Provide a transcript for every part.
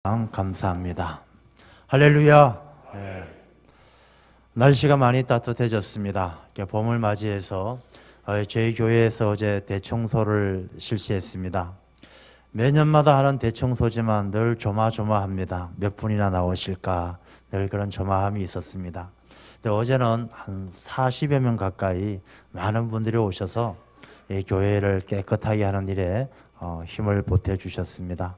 감사합니다. 할렐루야. 네. 날씨가 많이 따뜻해졌습니다. 봄을 맞이해서 저희 교회에서 어제 대청소를 실시했습니다. 매년마다 하는 대청소지만 늘 조마조마합니다. 몇 분이나 나오실까 늘 그런 조마함이 있었습니다. 근데 어제는 한 40여 명 가까이 많은 분들이 오셔서 이 교회를 깨끗하게 하는 일에 힘을 보태주셨습니다.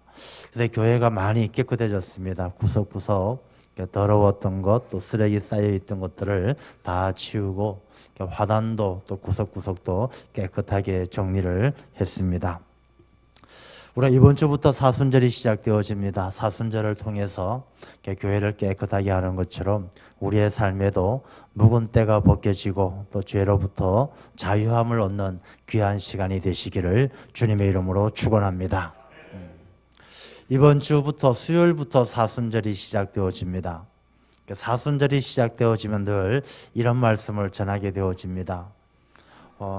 그래서 교회가 많이 깨끗해졌습니다. 구석구석 더러웠던 것, 또 쓰레기 쌓여있던 것들을 다 치우고 화단도 또 구석구석도 깨끗하게 정리를 했습니다. 우리가 이번 주부터 사순절이 시작되어집니다. 사순절을 통해서 교회를 깨끗하게 하는 것처럼 우리의 삶에도 묵은 때가 벗겨지고 또 죄로부터 자유함을 얻는 귀한 시간이 되시기를 주님의 이름으로 축원합니다. 이번 주부터 수요일부터 사순절이 시작되어집니다. 사순절이 시작되어지면 늘 이런 말씀을 전하게 되어집니다.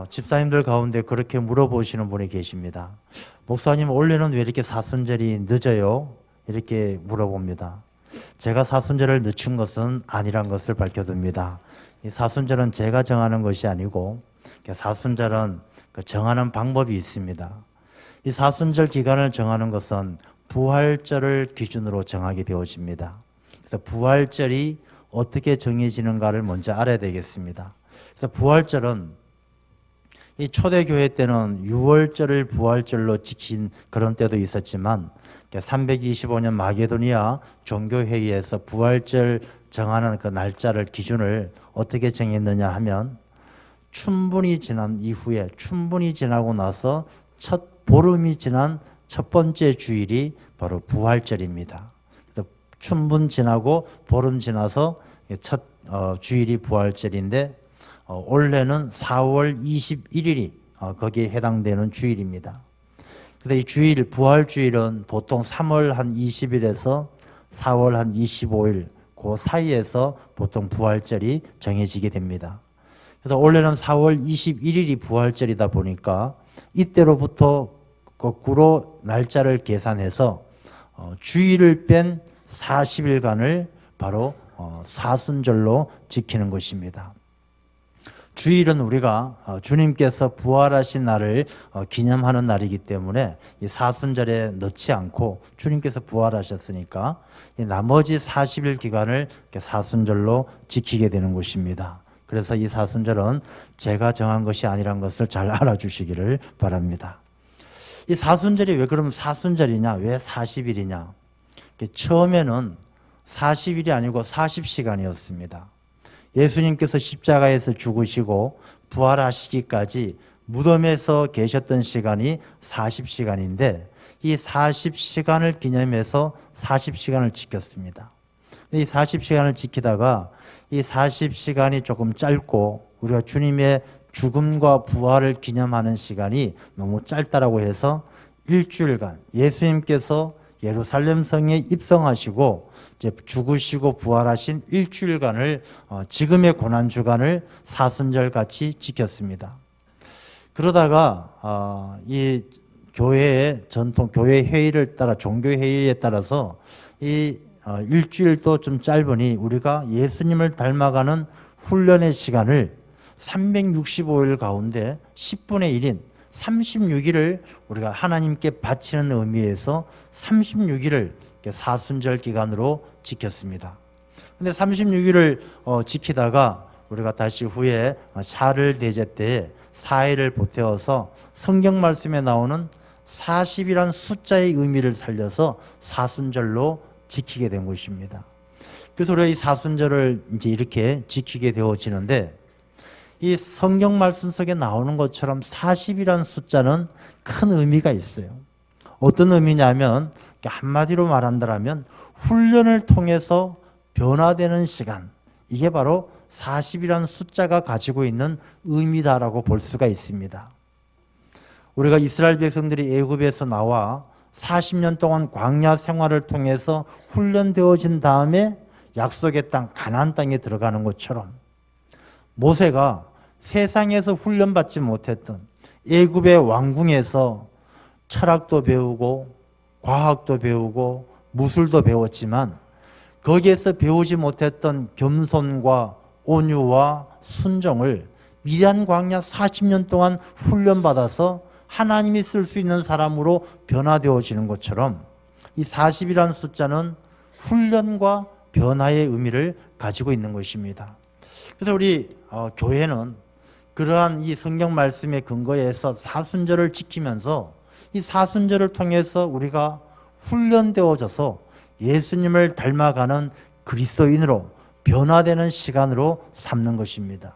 집사님들 가운데 그렇게 물어보시는 분이 계십니다. 목사님, 올해는 왜 이렇게 사순절이 늦어요? 이렇게 물어봅니다. 제가 사순절을 늦춘 것은 아니란 것을 밝혀둡니다. 이 사순절은 제가 정하는 것이 아니고 사순절은 정하는 방법이 있습니다. 이 사순절 기간을 정하는 것은 부활절을 기준으로 정하게 되어집니다. 그래서 부활절이 어떻게 정해지는가를 먼저 알아야 되겠습니다. 그래서 부활절은 이 초대교회 때는 6월절을 부활절로 지킨 그런 때도 있었지만 325년 마게도니아 종교회의에서 부활절 정하는 그 날짜를 기준을 어떻게 정했느냐 하면 춘분이 지난 이후에 춘분이 지나고 나서 첫 보름이 지난 첫 번째 주일이 바로 부활절입니다. 그래서 춘분 지나고 보름 지나서 첫 주일이 부활절인데 올해는 4월 21일이 거기에 해당되는 주일입니다. 그래서 이 주일, 부활주일은 보통 3월 한 20일에서 4월 한 25일 그 사이에서 보통 부활절이 정해지게 됩니다. 그래서 올해는 4월 21일이 부활절이다 보니까 이때로부터 거꾸로 날짜를 계산해서 주일을 뺀 40일간을 바로 사순절로 지키는 것입니다. 주일은 우리가 주님께서 부활하신 날을 기념하는 날이기 때문에 이 사순절에 넣지 않고 주님께서 부활하셨으니까 이 나머지 40일 기간을 사순절로 지키게 되는 것입니다. 그래서 이 사순절은 제가 정한 것이 아니란 것을 잘 알아주시기를 바랍니다. 이 사순절이 왜 그러면 사순절이냐? 왜 40일이냐? 처음에는 40일이 아니고 40시간이었습니다. 예수님께서 십자가에서 죽으시고 부활하시기까지 무덤에서 계셨던 시간이 40시간인데 이 40시간을 기념해서 40시간을 지켰습니다. 이 40시간을 지키다가 이 40시간이 조금 짧고 우리가 주님의 죽음과 부활을 기념하는 시간이 너무 짧다라고 해서 일주일간 예수님께서 예루살렘 성에 입성하시고 이제 죽으시고 부활하신 일주일간을 지금의 고난주간을 사순절 같이 지켰습니다. 그러다가 이 교회의 전통 교회 회의를 따라 종교 회의에 따라서 이 일주일도 좀 짧으니 우리가 예수님을 닮아가는 훈련의 시간을 365일 가운데 10분의 1인 36일을 우리가 하나님께 바치는 의미에서 36일을 사순절 기간으로 지켰습니다. 근데 36일을 지키다가 우리가 다시 후에 사흘 대제 때에 4일을 보태어서 성경 말씀에 나오는 40이란 숫자의 의미를 살려서 사순절로 지키게 된 것입니다. 그래서 우리가 이 사순절을 이제 이렇게 지키게 되어지는데 이 성경 말씀 속에 나오는 것처럼 40이라는 숫자는 큰 의미가 있어요. 어떤 의미냐면 한마디로 말한다면 훈련을 통해서 변화되는 시간, 이게 바로 40이라는 숫자가 가지고 있는 의미다라고 볼 수가 있습니다. 우리가 이스라엘 백성들이 애굽에서 나와 40년 동안 광야 생활을 통해서 훈련되어진 다음에 약속의 땅 가나안 땅에 들어가는 것처럼 모세가 세상에서 훈련받지 못했던 애굽의 왕궁에서 철학도 배우고 과학도 배우고 무술도 배웠지만 거기에서 배우지 못했던 겸손과 온유와 순종을 미디안 광야 40년 동안 훈련받아서 하나님이 쓸 수 있는 사람으로 변화되어지는 것처럼 이 40이라는 숫자는 훈련과 변화의 의미를 가지고 있는 것입니다. 그래서 우리 교회는 그러한 이 성경 말씀의 근거에서 사순절을 지키면서 이 사순절을 통해서 우리가 훈련되어져서 예수님을 닮아가는 그리스도인으로 변화되는 시간으로 삼는 것입니다.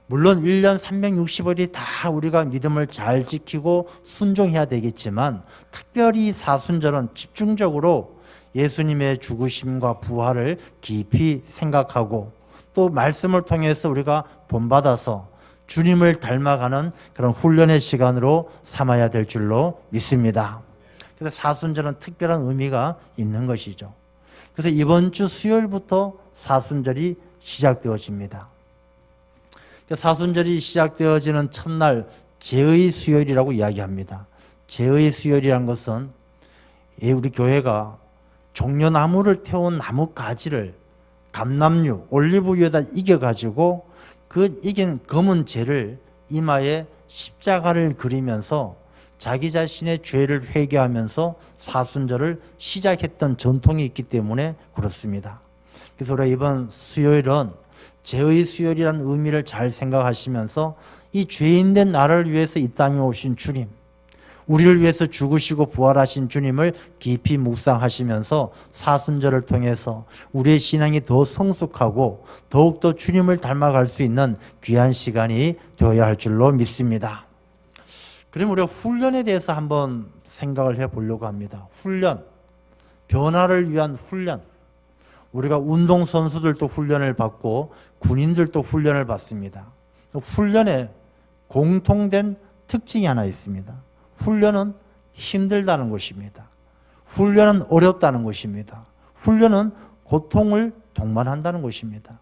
물론 1년 365일이 다 우리가 믿음을 잘 지키고 순종해야 되겠지만 특별히 사순절은 집중적으로 예수님의 죽으심과 부활을 깊이 생각하고 또 말씀을 통해서 우리가 본받아서 주님을 닮아가는 그런 훈련의 시간으로 삼아야 될 줄로 믿습니다. 그래서 사순절은 특별한 의미가 있는 것이죠. 그래서 이번 주 수요일부터 사순절이 시작되어집니다. 사순절이 시작되어지는 첫날 제의 수요일이라고 이야기합니다. 제의 수요일이란 것은 우리 교회가 종려나무를 태운 나무 가지를 감람류, 올리브유에다 이겨가지고 그 이긴 검은 재를 이마에 십자가를 그리면서 자기 자신의 죄를 회개하면서 사순절을 시작했던 전통이 있기 때문에 그렇습니다. 그래서 우리가 이번 수요일은 제의 수요일이라는 의미를 잘 생각하시면서 이 죄인된 나를 위해서 이 땅에 오신 주님, 우리를 위해서 죽으시고 부활하신 주님을 깊이 묵상하시면서 사순절을 통해서 우리의 신앙이 더 성숙하고 더욱더 주님을 닮아갈 수 있는 귀한 시간이 되어야 할 줄로 믿습니다. 그럼 우리가 훈련에 대해서 한번 생각을 해보려고 합니다. 훈련, 변화를 위한 훈련. 우리가 운동선수들도 훈련을 받고 군인들도 훈련을 받습니다. 훈련에 공통된 특징이 하나 있습니다. 훈련은 힘들다는 것입니다. 훈련은 어렵다는 것입니다. 훈련은 고통을 동반한다는 것입니다.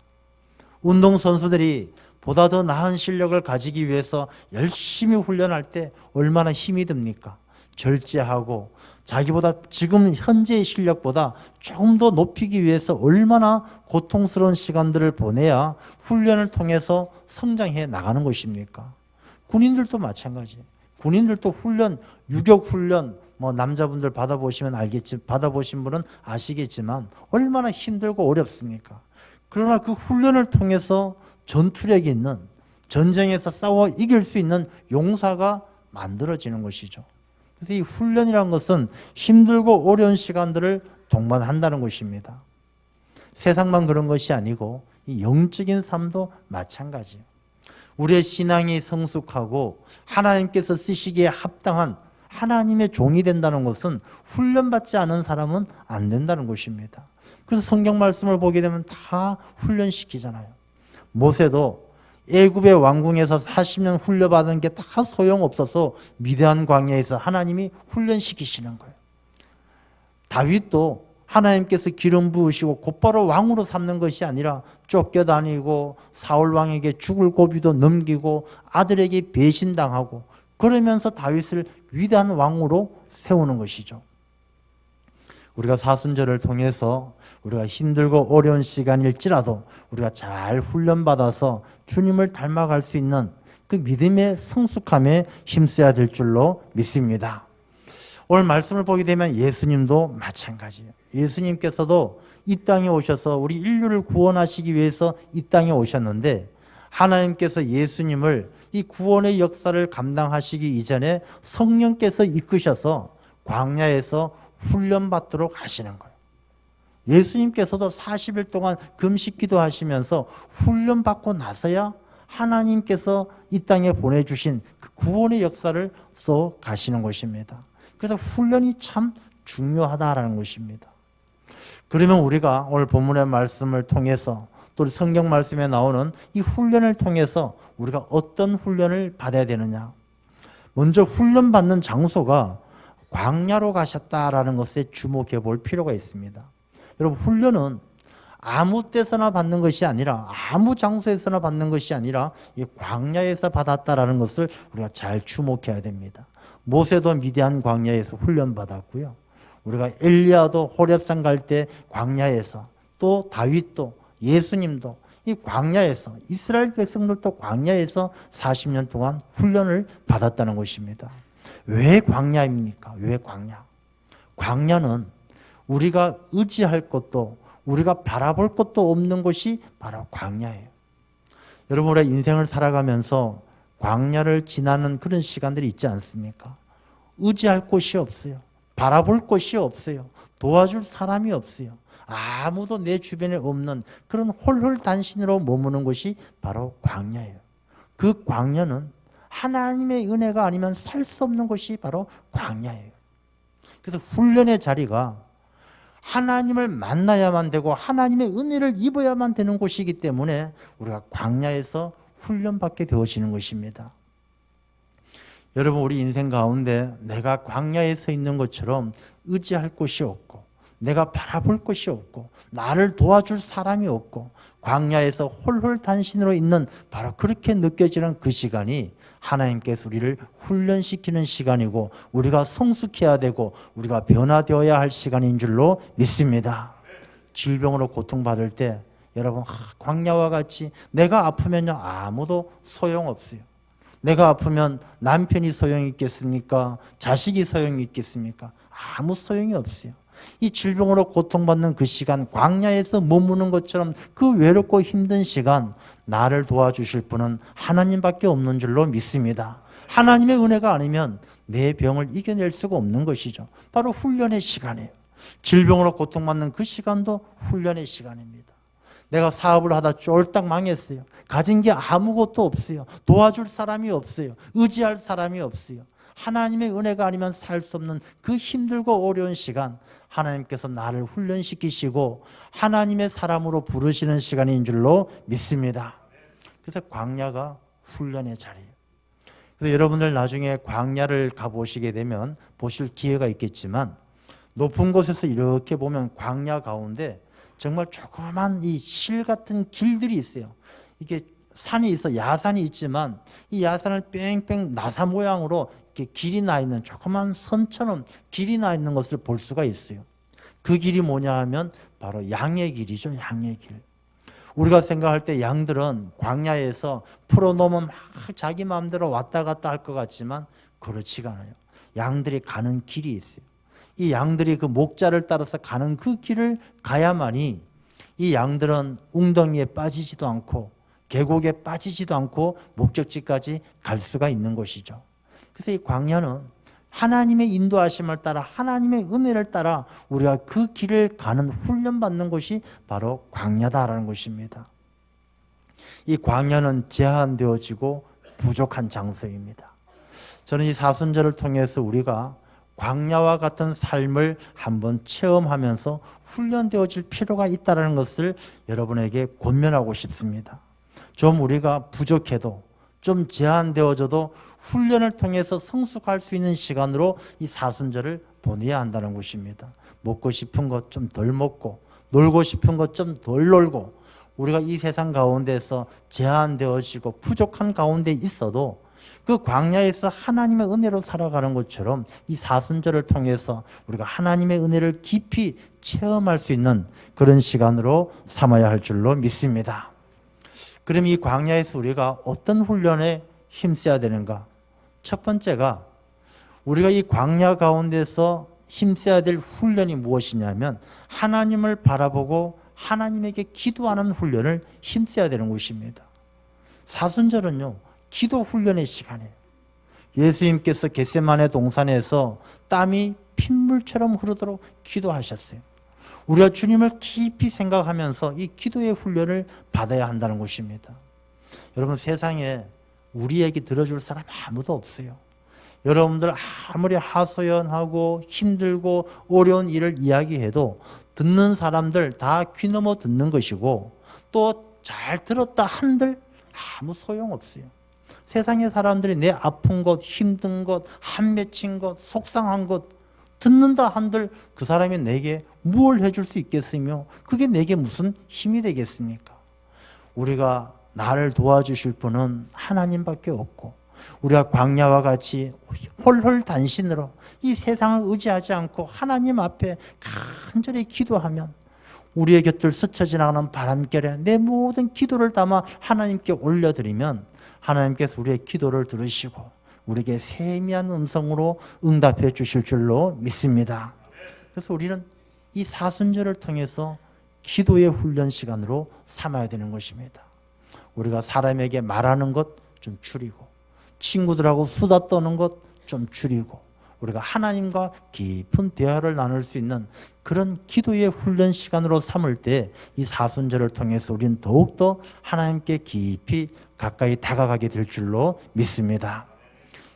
운동선수들이 보다 더 나은 실력을 가지기 위해서 열심히 훈련할 때 얼마나 힘이 듭니까? 절제하고 자기보다 지금 현재의 실력보다 조금 더 높이기 위해서 얼마나 고통스러운 시간들을 보내야 훈련을 통해서 성장해 나가는 것입니까? 군인들도 마찬가지예요. 군인들도 훈련, 유격 훈련, 남자분들 받아보시면 받아보신 분은 아시겠지만 얼마나 힘들고 어렵습니까? 그러나 그 훈련을 통해서 전투력 있는, 전쟁에서 싸워 이길 수 있는 용사가 만들어지는 것이죠. 그래서 이 훈련이라는 것은 힘들고 어려운 시간들을 동반한다는 것입니다. 세상만 그런 것이 아니고 이 영적인 삶도 마찬가지예요. 우리의 신앙이 성숙하고 하나님께서 쓰시기에 합당한 하나님의 종이 된다는 것은 훈련받지 않은 사람은 안 된다는 것입니다. 그래서 성경 말씀을 보게 되면 다 훈련시키잖아요. 모세도 애굽의 왕궁에서 40년 훈련받은 게 다 소용없어서 미디안 광야에서 하나님이 훈련시키시는 거예요. 다윗도 하나님께서 기름 부으시고 곧바로 왕으로 삼는 것이 아니라 쫓겨다니고 사울 왕에게 죽을 고비도 넘기고 아들에게 배신당하고 그러면서 다윗을 위대한 왕으로 세우는 것이죠. 우리가 사순절을 통해서 우리가 힘들고 어려운 시간일지라도 우리가 잘 훈련받아서 주님을 닮아갈 수 있는 그 믿음의 성숙함에 힘써야 될 줄로 믿습니다. 오늘 말씀을 보게 되면 예수님도 마찬가지예요. 예수님께서도 이 땅에 오셔서 우리 인류를 구원하시기 위해서 이 땅에 오셨는데 하나님께서 예수님을 이 구원의 역사를 감당하시기 이전에 성령께서 이끄셔서 광야에서 훈련받도록 하시는 거예요. 예수님께서도 40일 동안 금식 기도하시면서 훈련받고 나서야 하나님께서 이 땅에 보내주신 그 구원의 역사를 써 가시는 것입니다. 그래서 훈련이 참 중요하다라는 것입니다. 그러면 우리가 오늘 본문의 말씀을 통해서 또 성경 말씀에 나오는 이 훈련을 통해서 우리가 어떤 훈련을 받아야 되느냐. 먼저 훈련받는 장소가 광야로 가셨다라는 것에 주목해 볼 필요가 있습니다. 여러분, 훈련은 아무 때서나 받는 것이 아니라 아무 장소에서나 받는 것이 아니라 이 광야에서 받았다라는 것을 우리가 잘 주목해야 됩니다. 모세도 미디안 광야에서 훈련받았고요. 우리가 엘리야도 호렙산 갈 때 광야에서, 또 다윗도, 예수님도 이 광야에서, 이스라엘 백성들도 광야에서 40년 동안 훈련을 받았다는 것입니다. 왜 광야입니까? 왜 광야? 광야는 우리가 의지할 것도 우리가 바라볼 것도 없는 것이 바로 광야예요. 여러분, 우리가 인생을 살아가면서 광야를 지나는 그런 시간들이 있지 않습니까? 의지할 곳이 없어요. 바라볼 곳이 없어요. 도와줄 사람이 없어요. 아무도 내 주변에 없는 그런 홀홀단신으로 머무는 것이 바로 광야예요. 그 광야는 하나님의 은혜가 아니면 살 수 없는 것이 바로 광야예요. 그래서 훈련의 자리가 하나님을 만나야만 되고 하나님의 은혜를 입어야만 되는 곳이기 때문에 우리가 광야에서 훈련받게 되어지는 것입니다. 여러분, 우리 인생 가운데 내가 광야에 서 있는 것처럼 의지할 곳이 없고 내가 바라볼 곳이 없고 나를 도와줄 사람이 없고 광야에서 홀홀단신으로 있는 바로 그렇게 느껴지는 그 시간이 하나님께서 우리를 훈련시키는 시간이고 우리가 성숙해야 되고 우리가 변화되어야 할 시간인 줄로 믿습니다. 질병으로 고통받을 때 여러분, 광야와 같이 내가 아프면요 아무도 소용없어요. 내가 아프면 남편이 소용이 있겠습니까? 자식이 소용이 있겠습니까? 아무 소용이 없어요. 이 질병으로 고통받는 그 시간, 광야에서 머무는 것처럼 그 외롭고 힘든 시간, 나를 도와주실 분은 하나님밖에 없는 줄로 믿습니다. 하나님의 은혜가 아니면 내 병을 이겨낼 수가 없는 것이죠. 바로 훈련의 시간이에요. 질병으로 고통받는 그 시간도 훈련의 시간입니다. 내가 사업을 하다 쫄딱 망했어요. 가진 게 아무것도 없어요. 도와줄 사람이 없어요. 의지할 사람이 없어요. 하나님의 은혜가 아니면 살 수 없는 그 힘들고 어려운 시간, 하나님께서 나를 훈련시키시고 하나님의 사람으로 부르시는 시간인 줄로 믿습니다. 그래서 광야가 훈련의 자리예요. 그래서 여러분들 나중에 광야를 가보시게 되면 보실 기회가 있겠지만 높은 곳에서 이렇게 보면 광야 가운데 정말 조그만 이 실 같은 길들이 있어요. 이게 산이 있어, 야산이 있지만 이 야산을 뺑뺑 나사 모양으로 이렇게 길이 나 있는 조그만 선처럼 길이 나 있는 것을 볼 수가 있어요. 그 길이 뭐냐 하면 바로 양의 길이죠. 양의 길. 우리가 생각할 때 양들은 광야에서 풀어놓으면 막 자기 마음대로 왔다 갔다 할 것 같지만 그렇지가 않아요. 양들이 가는 길이 있어요. 이 양들이 그 목자를 따라서 가는 그 길을 가야만이 이 양들은 웅덩이에 빠지지도 않고 계곡에 빠지지도 않고 목적지까지 갈 수가 있는 것이죠. 그래서 이 광야는 하나님의 인도하심을 따라 하나님의 은혜를 따라 우리가 그 길을 가는 훈련받는 것이 바로 광야다라는 것입니다. 이 광야는 제한되어지고 부족한 장소입니다. 저는 이 사순절을 통해서 우리가 광야와 같은 삶을 한번 체험하면서 훈련되어질 필요가 있다는 것을 여러분에게 권면하고 싶습니다. 좀 우리가 부족해도 좀 제한되어져도 훈련을 통해서 성숙할 수 있는 시간으로 이 사순절을 보내야 한다는 것입니다. 먹고 싶은 것 좀 덜 먹고 놀고 싶은 것 좀 덜 놀고 우리가 이 세상 가운데서 제한되어지고 부족한 가운데 있어도 그 광야에서 하나님의 은혜로 살아가는 것처럼 이 사순절을 통해서 우리가 하나님의 은혜를 깊이 체험할 수 있는 그런 시간으로 삼아야 할 줄로 믿습니다. 그럼 이 광야에서 우리가 어떤 훈련에 힘써야 되는가? 첫 번째가 우리가 이 광야 가운데서 힘써야 될 훈련이 무엇이냐면 하나님을 바라보고 하나님에게 기도하는 훈련을 힘써야 되는 것입니다. 사순절은요, 기도 훈련의 시간이에요. 예수님께서 겟세마네 동산에서 땀이 핏물처럼 흐르도록 기도하셨어요. 우리가 주님을 깊이 생각하면서 이 기도의 훈련을 받아야 한다는 것입니다. 여러분, 세상에 우리 얘기 들어줄 사람 아무도 없어요. 여러분들 아무리 하소연하고 힘들고 어려운 일을 이야기해도 듣는 사람들 다 귀 넘어 듣는 것이고 또 잘 들었다 한들 아무 소용없어요. 세상의 사람들이 내 아픈 것, 힘든 것, 한 맺힌 것, 속상한 것 듣는다 한들 그 사람이 내게 무엇을 해줄 수 있겠으며 그게 내게 무슨 힘이 되겠습니까? 우리가 나를 도와주실 분은 하나님밖에 없고 우리가 광야와 같이 홀홀단신으로 이 세상을 의지하지 않고 하나님 앞에 간절히 기도하면 우리의 곁을 스쳐 지나가는 바람결에 내 모든 기도를 담아 하나님께 올려드리면 하나님께서 우리의 기도를 들으시고 우리에게 세미한 음성으로 응답해 주실 줄로 믿습니다. 그래서 우리는 이 사순절을 통해서 기도의 훈련 시간으로 삼아야 되는 것입니다. 우리가 사람에게 말하는 것 좀 줄이고 친구들하고 수다 떠는 것 좀 줄이고 우리가 하나님과 깊은 대화를 나눌 수 있는 그런 기도의 훈련 시간으로 삼을 때 이 사순절을 통해서 우리는 더욱더 하나님께 깊이 가까이 다가가게 될 줄로 믿습니다.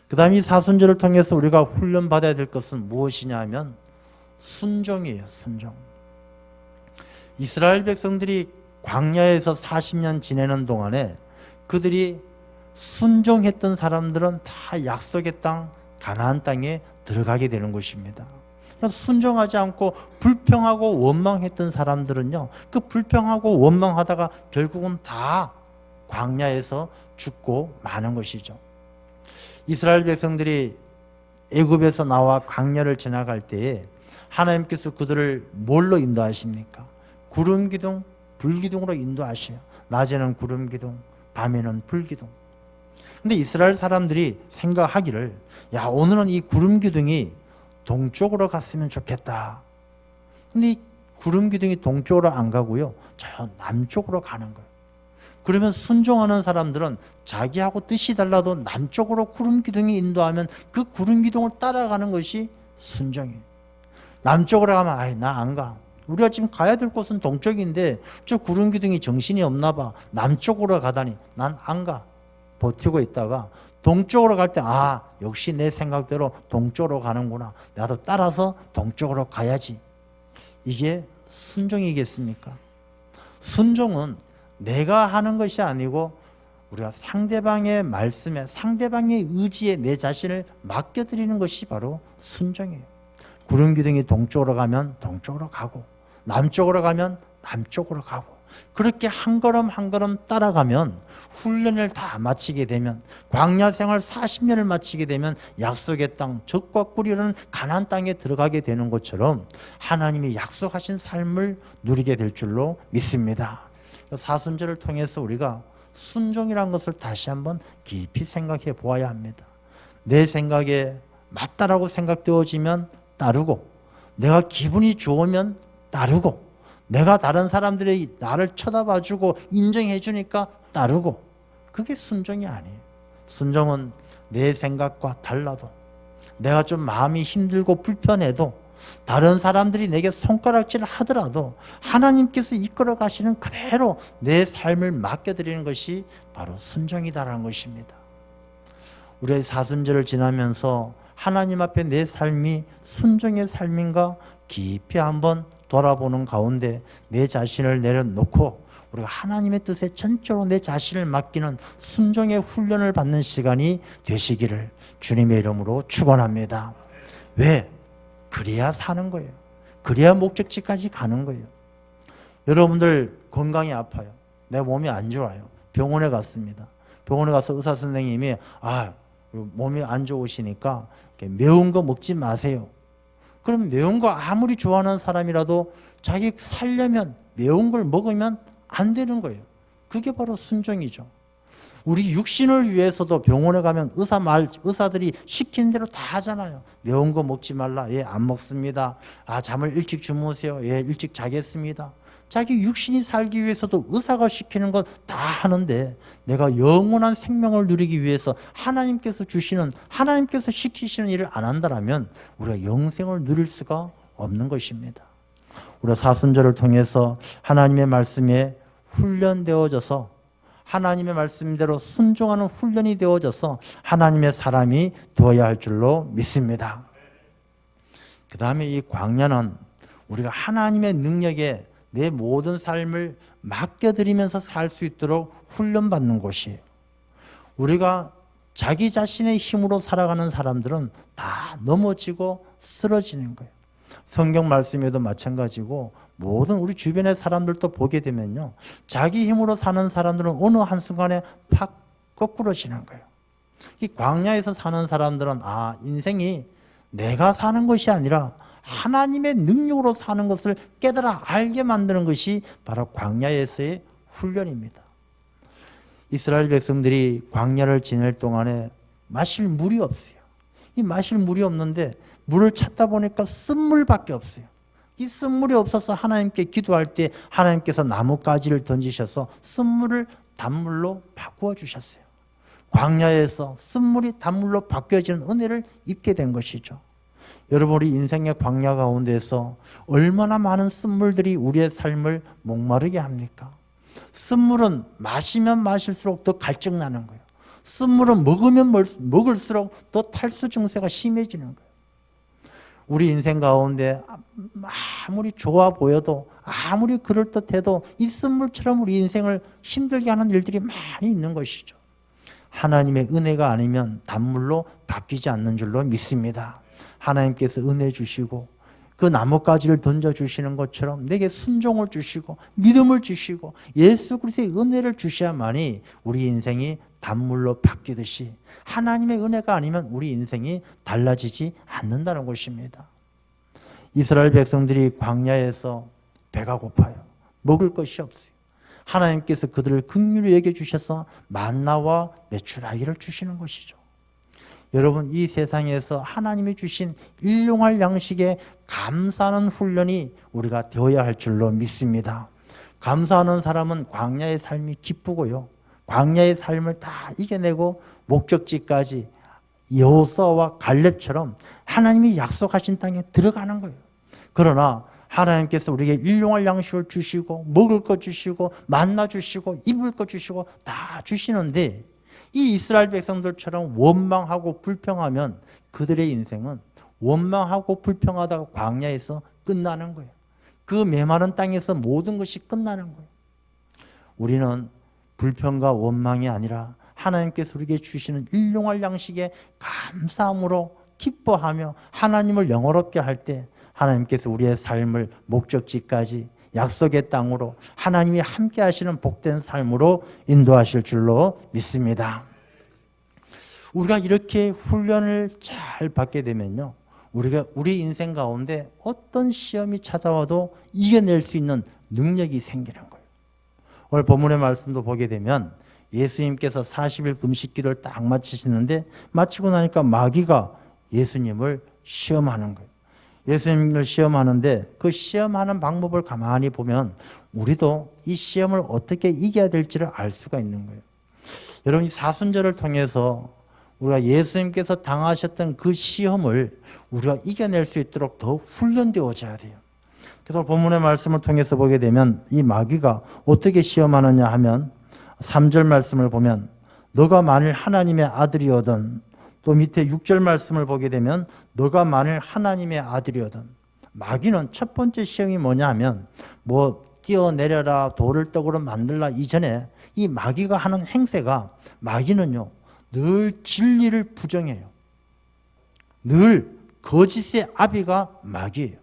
그 다음에 이 사순절을 통해서 우리가 훈련받아야 될 것은 무엇이냐 하면 순종이에요. 순종. 이스라엘 백성들이 광야에서 40년 지내는 동안에 그들이 순종했던 사람들은 다 약속의 땅 가나안 땅에 들어가게 되는 것입니다. 순종하지 않고 불평하고 원망했던 사람들은요, 그 불평하고 원망하다가 결국은 다 광야에서 죽고 마는 것이죠. 이스라엘 백성들이 애굽에서 나와 광야를 지나갈 때에 하나님께서 그들을 뭘로 인도하십니까? 구름 기둥, 불 기둥으로 인도하셔요. 낮에는 구름 기둥, 밤에는 불 기둥. 근데 이스라엘 사람들이 생각하기를, 야, 오늘은 이 구름 기둥이 동쪽으로 갔으면 좋겠다. 근데 이 구름 기둥이 동쪽으로 안 가고요, 저 남쪽으로 가는 거예요. 그러면 순종하는 사람들은 자기하고 뜻이 달라도 남쪽으로 구름 기둥이 인도하면 그 구름 기둥을 따라가는 것이 순종이에요. 남쪽으로 가면 아이 나 안 가. 우리가 지금 가야 될 곳은 동쪽인데 저 구름 기둥이 정신이 없나 봐. 남쪽으로 가다니 난 안 가. 버티고 있다가 동쪽으로 갈 때 아 역시 내 생각대로 동쪽으로 가는구나. 나도 따라서 동쪽으로 가야지. 이게 순종이겠습니까? 순종은 내가 하는 것이 아니고 우리가 상대방의 말씀에 상대방의 의지에 내 자신을 맡겨드리는 것이 바로 순종이에요. 구름 기둥이 동쪽으로 가면 동쪽으로 가고 남쪽으로 가면 남쪽으로 가고 그렇게 한 걸음 한 걸음 따라가면 훈련을 다 마치게 되면 광야 생활 40년을 마치게 되면 약속의 땅 젖과 꿀이 흐르는 가나안 땅에 들어가게 되는 것처럼 하나님이 약속하신 삶을 누리게 될 줄로 믿습니다. 사순절을 통해서 우리가 순종이라는 것을 다시 한번 깊이 생각해 보아야 합니다. 내 생각에 맞다라고 생각되어지면 따르고 내가 기분이 좋으면 따르고 내가 다른 사람들이 나를 쳐다봐주고 인정해주니까 따르고 그게 순종이 아니에요. 순종은 내 생각과 달라도 내가 좀 마음이 힘들고 불편해도 다른 사람들이 내게 손가락질을 하더라도 하나님께서 이끌어 가시는 그대로 내 삶을 맡겨드리는 것이 바로 순종이다라는 것입니다. 우리의 사순절을 지나면서 하나님 앞에 내 삶이 순종의 삶인가 깊이 한번 돌아보는 가운데 내 자신을 내려놓고 우리가 하나님의 뜻에 전적으로 내 자신을 맡기는 순종의 훈련을 받는 시간이 되시기를 주님의 이름으로 축원합니다. 왜? 그래야 사는 거예요. 그래야 목적지까지 가는 거예요. 여러분들 건강이 아파요. 내 몸이 안 좋아요. 병원에 갔습니다. 병원에 가서 의사 선생님이 몸이 안 좋으시니까 매운 거 먹지 마세요. 그럼 매운 거 아무리 좋아하는 사람이라도 자기 살려면 매운 걸 먹으면 안 되는 거예요. 그게 바로 순종이죠. 우리 육신을 위해서도 병원에 가면 의사들이 시키는 대로 다 하잖아요. 매운 거 먹지 말라. 예, 안 먹습니다. 잠을 일찍 주무세요. 예, 일찍 자겠습니다. 자기 육신이 살기 위해서도 의사가 시키는 것 다 하는데 내가 영원한 생명을 누리기 위해서 하나님께서 시키시는 일을 안 한다면 우리가 영생을 누릴 수가 없는 것입니다. 우리가 사순절을 통해서 하나님의 말씀에 훈련되어져서 하나님의 말씀대로 순종하는 훈련이 되어져서 하나님의 사람이 되어야 할 줄로 믿습니다. 그 다음에 이 광야는 우리가 하나님의 능력에 내 모든 삶을 맡겨드리면서 살 수 있도록 훈련받는 곳이에요. 우리가 자기 자신의 힘으로 살아가는 사람들은 다 넘어지고 쓰러지는 거예요. 성경 말씀에도 마찬가지고 모든 우리 주변의 사람들도 보게 되면요. 자기 힘으로 사는 사람들은 어느 한순간에 팍 거꾸러지는 거예요. 이 광야에서 사는 사람들은 인생이 내가 사는 것이 아니라 하나님의 능력으로 사는 것을 깨달아 알게 만드는 것이 바로 광야에서의 훈련입니다. 이스라엘 백성들이 광야를 지낼 동안에 마실 물이 없어요. 이 마실 물이 없는데 물을 찾다 보니까 쓴물밖에 없어요. 이 쓴물이 없어서 하나님께 기도할 때 하나님께서 나뭇가지를 던지셔서 쓴물을 단물로 바꾸어 주셨어요. 광야에서 쓴물이 단물로 바뀌어지는 은혜를 입게 된 것이죠. 여러분, 우리 인생의 광야 가운데서 얼마나 많은 쓴물들이 우리의 삶을 목마르게 합니까? 쓴물은 마시면 마실수록 더 갈증나는 거예요. 쓴물은 먹으면 먹을수록 더 탈수 증세가 심해지는 거예요. 우리 인생 가운데 아무리 좋아 보여도 아무리 그럴듯해도 이 쓴물처럼 우리 인생을 힘들게 하는 일들이 많이 있는 것이죠. 하나님의 은혜가 아니면 단물로 바뀌지 않는 줄로 믿습니다. 하나님께서 은혜 주시고 그 나뭇가지를 던져주시는 것처럼 내게 순종을 주시고 믿음을 주시고 예수 그리스도의 은혜를 주셔야만이 우리 인생이 단물로 바뀌듯이 하나님의 은혜가 아니면 우리 인생이 달라지지 않는다는 것입니다. 이스라엘 백성들이 광야에서 배가 고파요. 먹을 것이 없어요. 하나님께서 그들을 긍휼히 여겨 주셔서 만나와 메추라기를 주시는 것이죠. 여러분, 이 세상에서 하나님이 주신 일용할 양식에 감사하는 훈련이 우리가 되어야 할 줄로 믿습니다. 감사하는 사람은 광야의 삶이 기쁘고요. 광야의 삶을 다 이겨내고 목적지까지 여호수아와 갈렙처럼 하나님이 약속하신 땅에 들어가는 거예요. 그러나 하나님께서 우리에게 일용할 양식을 주시고 먹을 것 주시고 만나 주시고 입을 것 주시고 다 주시는데 이 이스라엘 백성들처럼 원망하고 불평하면 그들의 인생은 원망하고 불평하다가 광야에서 끝나는 거예요. 그 메마른 땅에서 모든 것이 끝나는 거예요. 우리는 불평과 원망이 아니라 하나님께서 우리에게 주시는 일용할 양식에 감사함으로 기뻐하며 하나님을 영화롭게 할 때 하나님께서 우리의 삶을 목적지까지 약속의 땅으로 하나님이 함께 하시는 복된 삶으로 인도하실 줄로 믿습니다. 우리가 이렇게 훈련을 잘 받게 되면요, 우리 인생 가운데 어떤 시험이 찾아와도 이겨낼 수 있는 능력이 생기는 거예요. 오늘 본문의 말씀도 보게 되면 예수님께서 40일 금식 기도를 딱 마치시는데 마치고 나니까 마귀가 예수님을 시험하는 거예요. 예수님을 시험하는데 그 시험하는 방법을 가만히 보면 우리도 이 시험을 어떻게 이겨야 될지를 알 수가 있는 거예요. 여러분, 이 사순절을 통해서 우리가 예수님께서 당하셨던 그 시험을 우리가 이겨낼 수 있도록 더 훈련되어져야 돼요. 그래서 본문의 말씀을 통해서 보게 되면 이 마귀가 어떻게 시험하느냐 하면 3절 말씀을 보면 너가 만일 하나님의 아들이거든, 또 밑에 6절 말씀을 보게 되면 너가 만일 하나님의 아들이거든. 마귀는 첫 번째 시험이 뭐냐 하면 뛰어내려라 돌을 떡으로 만들라 이전에 이 마귀가 하는 행세가, 마귀는요 늘 진리를 부정해요. 늘 거짓의 아비가 마귀예요.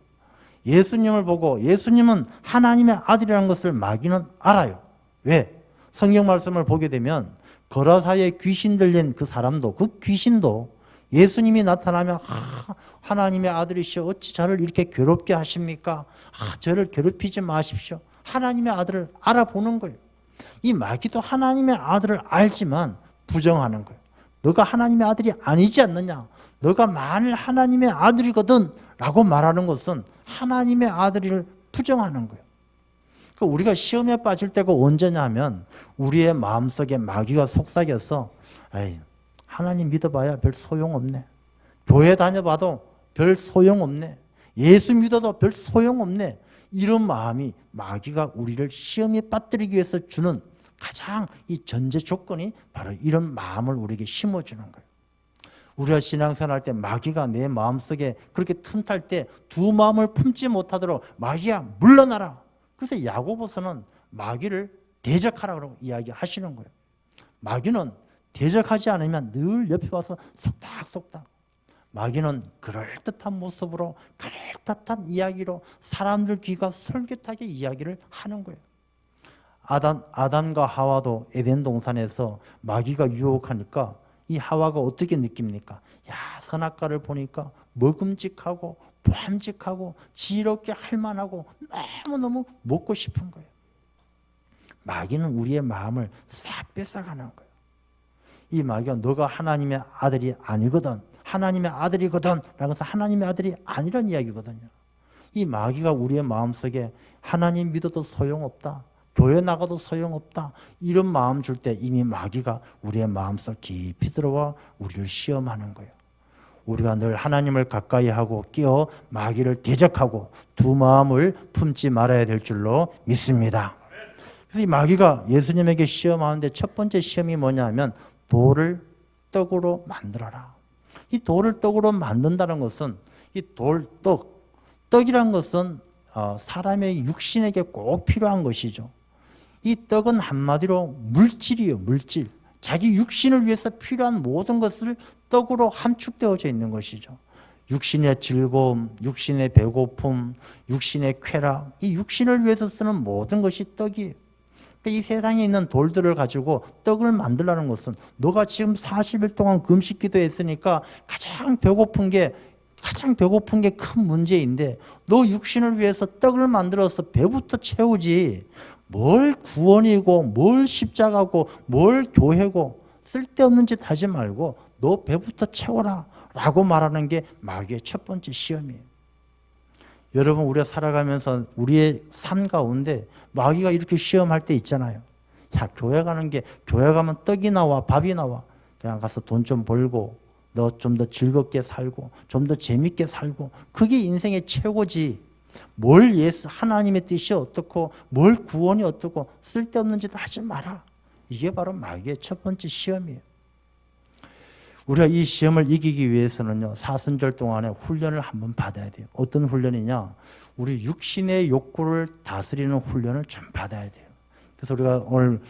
예수님을 보고 예수님은 하나님의 아들이라는 것을 마귀는 알아요. 왜? 성경 말씀을 보게 되면 거라사에 귀신 들린 그 사람도, 그 귀신도 예수님이 나타나면 하나님의 아들이시여 어찌 저를 이렇게 괴롭게 하십니까? 저를 괴롭히지 마십시오. 하나님의 아들을 알아보는 거예요. 이 마귀도 하나님의 아들을 알지만 부정하는 거예요. 너가 하나님의 아들이 아니지 않느냐? 너가 만일 하나님의 아들이거든 라고 말하는 것은 하나님의 아들을 부정하는 거예요. 우리가 시험에 빠질 때가 언제냐 하면 우리의 마음속에 마귀가 속삭여서 에이, 하나님 믿어봐야 별 소용없네. 교회 다녀봐도 별 소용없네. 예수 믿어도 별 소용없네. 이런 마음이 마귀가 우리를 시험에 빠뜨리기 위해서 주는 가장 이 전제 조건이 바로 이런 마음을 우리에게 심어주는 거예요. 우리가 신앙생활할 때 마귀가 내 마음속에 그렇게 틈탈 때 두 마음을 품지 못하도록 마귀야 물러나라. 그래서 야고보서는 마귀를 대적하라고 이야기하시는 거예요. 마귀는 대적하지 않으면 늘 옆에 와서 속닥속닥. 마귀는 그럴듯한 모습으로 그럴듯한 이야기로 사람들 귀가 솔깃하게 이야기를 하는 거예요. 아단과 하와도 에덴 동산에서 마귀가 유혹하니까 이 하와가 어떻게 느낍니까? 야, 선악과를 보니까 먹음직하고 보암직하고 지혜롭게 할만하고 너무너무 먹고 싶은 거예요. 마귀는 우리의 마음을 싹 뺏어가는 거예요. 이 마귀가 너가 하나님의 아들이 아니거든, 하나님의 아들이거든 라고 해서 하나님의 아들이 아니란 이야기거든요. 이 마귀가 우리의 마음속에 하나님 믿어도 소용없다, 교회 나가도 소용없다, 이런 마음 줄 때 이미 마귀가 우리의 마음속 깊이 들어와 우리를 시험하는 거예요. 우리가 늘 하나님을 가까이 하고 끼어 마귀를 대적하고 두 마음을 품지 말아야 될 줄로 믿습니다. 그래서 이 마귀가 예수님에게 시험하는데 첫 번째 시험이 뭐냐면 돌을 떡으로 만들어라. 이 돌을 떡으로 만든다는 것은 이 떡이란 것은 사람의 육신에게 꼭 필요한 것이죠. 이 떡은 한마디로 물질이에요. 물질. 자기 육신을 위해서 필요한 모든 것을 떡으로 함축되어져 있는 것이죠. 육신의 즐거움, 육신의 배고픔, 육신의 쾌락, 이 육신을 위해서 쓰는 모든 것이 떡이에요. 이 세상에 있는 돌들을 가지고 떡을 만들라는 것은 너가 지금 40일 동안 금식 기도했으니까 가장 배고픈 게 큰 문제인데 너 육신을 위해서 떡을 만들어서 배부터 채우지 뭘 구원이고 뭘 십자가고 뭘 교회고 쓸데없는 짓 하지 말고 너 배부터 채워라 라고 말하는 게 마귀의 첫 번째 시험이에요. 여러분, 우리가 살아가면서 우리의 삶 가운데 마귀가 이렇게 시험할 때 있잖아요. 야, 교회 가면 떡이 나와, 밥이 나와. 그냥 가서 돈 좀 벌고 너 좀 더 즐겁게 살고 좀 더 재밌게 살고 그게 인생의 최고지. 뭘 하나님의 뜻이 어떻고 뭘 구원이 어떻고 쓸데없는 짓 하지 마라. 이게 바로 마귀의 첫 번째 시험이에요. 우리가 이 시험을 이기기 위해서는요, 사순절 동안에 훈련을 한번 받아야 돼요. 어떤 훈련이냐? 우리 육신의 욕구를 다스리는 훈련을 좀 받아야 돼요. 그래서 우리가 오늘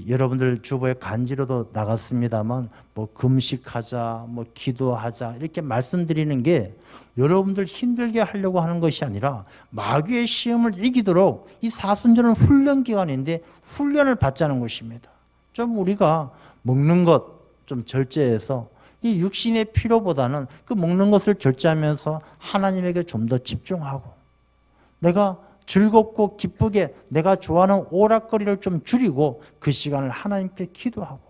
여러분들 주보에 간지로도 나갔습니다만 뭐 금식하자, 뭐 기도하자 이렇게 말씀드리는 게 여러분들 힘들게 하려고 하는 것이 아니라 마귀의 시험을 이기도록 이 사순절은 훈련 기간인데 훈련을 받자는 것입니다. 좀 우리가 먹는 것 좀 절제해서 이 육신의 필요보다는 그 먹는 것을 절제하면서 하나님에게 좀 더 집중하고 내가 즐겁고 기쁘게 내가 좋아하는 오락거리를 좀 줄이고 그 시간을 하나님께 기도하고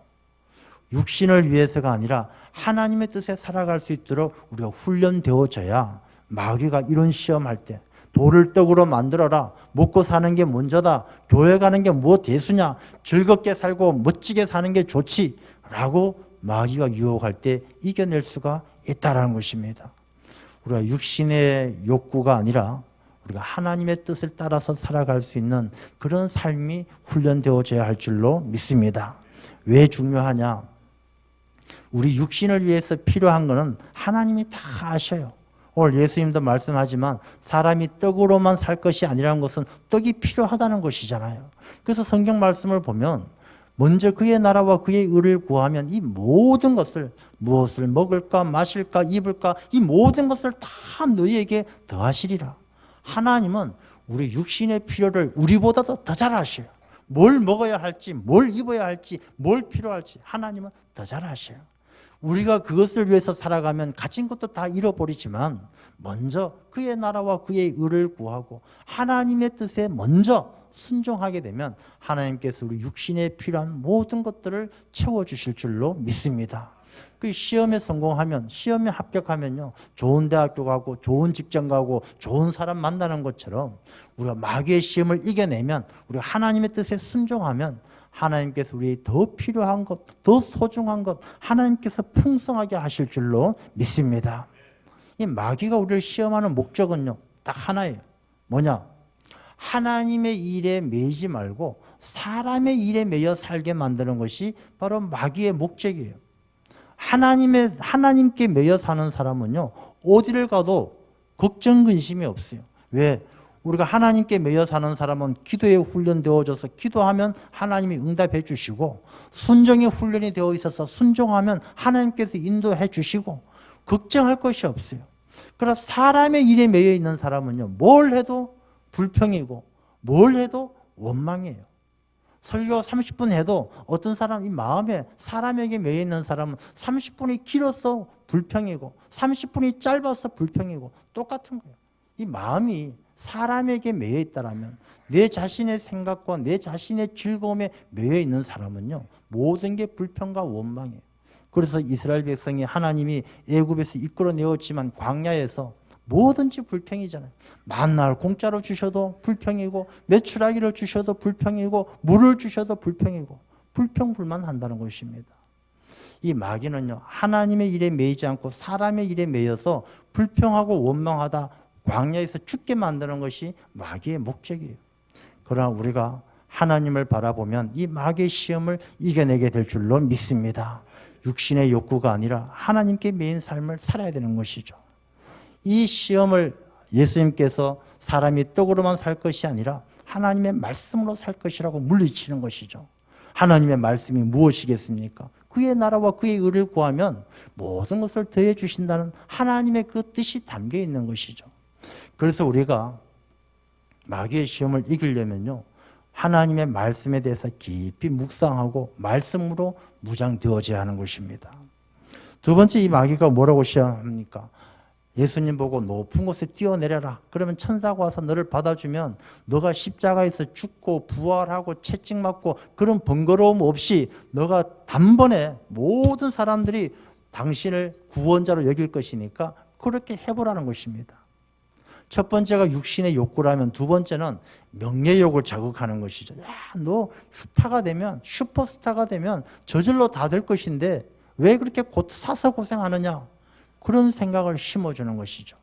육신을 위해서가 아니라 하나님의 뜻에 살아갈 수 있도록 우리가 훈련되어져야 마귀가 이런 시험할 때 돌을 떡으로 만들어라, 먹고 사는 게 먼저다, 교회 가는 게 뭐 대수냐, 즐겁게 살고 멋지게 사는 게 좋지 라고 마귀가 유혹할 때 이겨낼 수가 있다는 것입니다. 우리가 육신의 욕구가 아니라 우리가 하나님의 뜻을 따라서 살아갈 수 있는 그런 삶이 훈련되어져야 할 줄로 믿습니다. 왜 중요하냐? 우리 육신을 위해서 필요한 것은 하나님이 다 아셔요. 오늘 예수님도 말씀하지만 사람이 떡으로만 살 것이 아니라는 것은 떡이 필요하다는 것이잖아요. 그래서 성경 말씀을 보면 먼저 그의 나라와 그의 의를 구하면 이 모든 것을 무엇을 먹을까 마실까 입을까 이 모든 것을 다 너희에게 더하시리라. 하나님은 우리 육신의 필요를 우리보다도 더 잘 아셔요. 뭘 먹어야 할지 뭘 입어야 할지 뭘 필요할지 하나님은 더 잘 아셔요. 우리가 그것을 위해서 살아가면 가진 것도 다 잃어버리지만 먼저 그의 나라와 그의 의를 구하고 하나님의 뜻에 먼저 순종하게 되면 하나님께서 우리 육신에 필요한 모든 것들을 채워주실 줄로 믿습니다. 그 시험에 성공하면 시험에 합격하면요 좋은 대학교 가고 좋은 직장 가고 좋은 사람 만나는 것처럼 우리가 마귀의 시험을 이겨내면 우리가 하나님의 뜻에 순종하면 하나님께서 우리 더 필요한 것, 더 소중한 것 하나님께서 풍성하게 하실 줄로 믿습니다. 이 마귀가 우리를 시험하는 목적은요 딱 하나예요. 뭐냐? 하나님의 일에 매이지 말고 사람의 일에 매여 살게 만드는 것이 바로 마귀의 목적이에요. 하나님께 매여 사는 사람은요 어디를 가도 걱정 근심이 없어요. 왜? 우리가 하나님께 매여 사는 사람은 기도에 훈련되어져서 기도하면 하나님이 응답해 주시고 순종의 훈련이 되어 있어서 순종하면 하나님께서 인도해 주시고 걱정할 것이 없어요. 그러나 사람의 일에 매여 있는 사람은요 뭘 해도 불평이고 뭘 해도 원망이에요. 설교 30분 해도 어떤 사람 이 마음에 사람에게 매여 있는 사람은 30분이 길어서 불평이고 30분이 짧아서 불평이고 똑같은 거예요. 이 마음이 사람에게 매여 있다라면 내 자신의 생각과 내 자신의 즐거움에 매여 있는 사람은요 모든 게 불평과 원망이에요. 그래서 이스라엘 백성이 하나님이 애굽에서 이끌어내었지만 광야에서 뭐든지 불평이잖아요. 만날 공짜로 주셔도 불평이고 메추라기를 주셔도 불평이고 물을 주셔도 불평이고 불평불만한다는 것입니다. 이 마귀는요 하나님의 일에 매이지 않고 사람의 일에 매여서 불평하고 원망하다 광야에서 죽게 만드는 것이 마귀의 목적이에요. 그러나 우리가 하나님을 바라보면 이 마귀의 시험을 이겨내게 될 줄로 믿습니다. 육신의 욕구가 아니라 하나님께 매인 삶을 살아야 되는 것이죠. 이 시험을 예수님께서 사람이 떡으로만 살 것이 아니라 하나님의 말씀으로 살 것이라고 물리치는 것이죠. 하나님의 말씀이 무엇이겠습니까? 그의 나라와 그의 의를 구하면 모든 것을 더해 주신다는 하나님의 그 뜻이 담겨 있는 것이죠. 그래서 우리가 마귀의 시험을 이기려면요 하나님의 말씀에 대해서 깊이 묵상하고 말씀으로 무장되어져야 하는 것입니다. 두 번째, 이 마귀가 뭐라고 시험합니까? 예수님 보고 높은 곳에 뛰어내려라. 그러면 천사가 와서 너를 받아주면 너가 십자가에서 죽고 부활하고 채찍맞고 그런 번거로움 없이 너가 단번에 모든 사람들이 당신을 구원자로 여길 것이니까 그렇게 해보라는 것입니다. 첫 번째가 육신의 욕구라면 두 번째는 명예욕을 자극하는 것이죠. 야, 너 스타가 되면 슈퍼스타가 되면 저절로 다 될 것인데 왜 그렇게 사서 고생하느냐? 그런 생각을 심어주는 것이죠.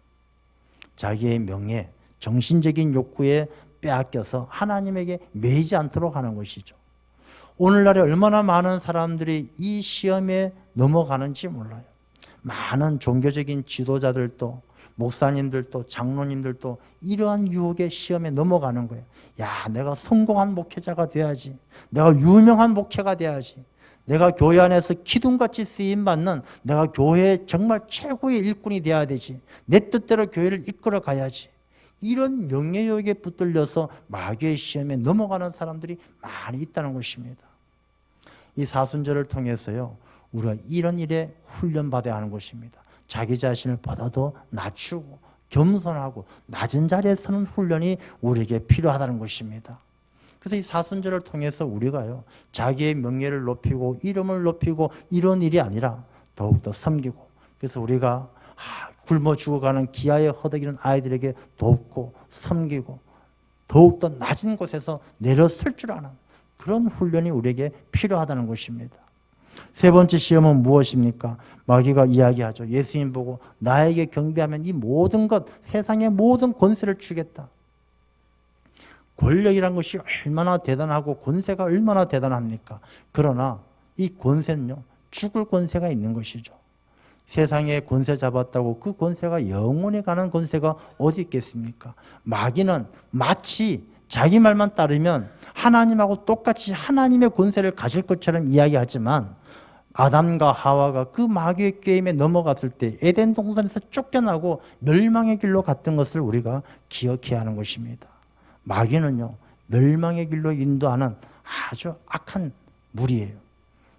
자기의 명예, 정신적인 욕구에 빼앗겨서 하나님에게 매이지 않도록 하는 것이죠. 오늘날에 얼마나 많은 사람들이 이 시험에 넘어가는지 몰라요. 많은 종교적인 지도자들도 목사님들도 장로님들도 이러한 유혹의 시험에 넘어가는 거예요. 야, 내가 성공한 목회자가 돼야지. 내가 유명한 목회가 돼야지. 내가 교회 안에서 기둥같이 쓰임받는 내가 교회의 정말 최고의 일꾼이 돼야 되지. 내 뜻대로 교회를 이끌어 가야지. 이런 명예욕에 붙들려서 마귀의 시험에 넘어가는 사람들이 많이 있다는 것입니다. 이 사순절을 통해서요 우리가 이런 일에 훈련받아야 하는 것입니다. 자기 자신을 보다도 낮추고 겸손하고 낮은 자리에 서는 훈련이 우리에게 필요하다는 것입니다. 그래서 이 사순절을 통해서 우리가요 자기의 명예를 높이고 이름을 높이고 이런 일이 아니라 더욱더 섬기고, 그래서 우리가 굶어 죽어가는 기아에 허덕이는 아이들에게 돕고 섬기고 더욱더 낮은 곳에서 내려설 줄 아는 그런 훈련이 우리에게 필요하다는 것입니다. 세 번째 시험은 무엇입니까? 마귀가 이야기하죠. 예수님 보고 나에게 경배하면 이 모든 것, 세상의 모든 권세를 주겠다. 권력이란 것이 얼마나 대단하고 권세가 얼마나 대단합니까? 그러나 이 권세는요 죽을 권세가 있는 것이죠. 세상에 권세 잡았다고 그 권세가 영원히 가는 권세가 어디 있겠습니까? 마귀는 마치 자기 말만 따르면 하나님하고 똑같이 하나님의 권세를 가질 것처럼 이야기하지만 아담과 하와가 그 마귀의 게임에 넘어갔을 때 에덴 동산에서 쫓겨나고 멸망의 길로 갔던 것을 우리가 기억해야 하는 것입니다. 마귀는요 멸망의 길로 인도하는 아주 악한 무리예요.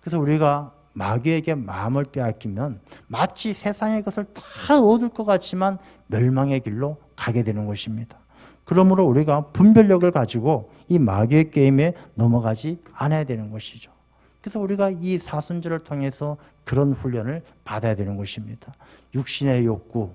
그래서 우리가 마귀에게 마음을 빼앗기면 마치 세상의 것을 다 얻을 것 같지만 멸망의 길로 가게 되는 것입니다. 그러므로 우리가 분별력을 가지고 이 마귀의 게임에 넘어가지 않아야 되는 것이죠. 그래서 우리가 이 사순절을 통해서 그런 훈련을 받아야 되는 것입니다. 육신의 욕구,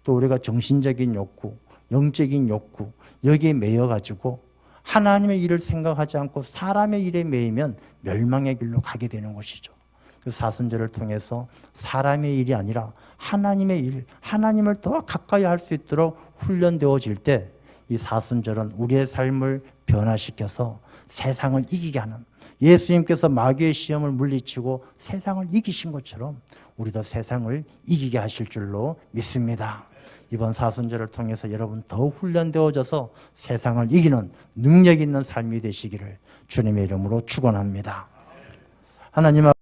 또 우리가 정신적인 욕구, 영적인 욕구, 여기에 매여가지고 하나님의 일을 생각하지 않고 사람의 일에 매이면 멸망의 길로 가게 되는 것이죠. 그 사순절을 통해서 사람의 일이 아니라 하나님의 일, 하나님을 더 가까이 할 수 있도록 훈련되어질 때 이 사순절은 우리의 삶을 변화시켜서 세상을 이기게 하는, 예수님께서 마귀의 시험을 물리치고 세상을 이기신 것처럼 우리도 세상을 이기게 하실 줄로 믿습니다. 이번 사순절을 통해서 여러분 더 훈련되어져서 세상을 이기는 능력 있는 삶이 되시기를 주님의 이름으로 축원합니다. 하나님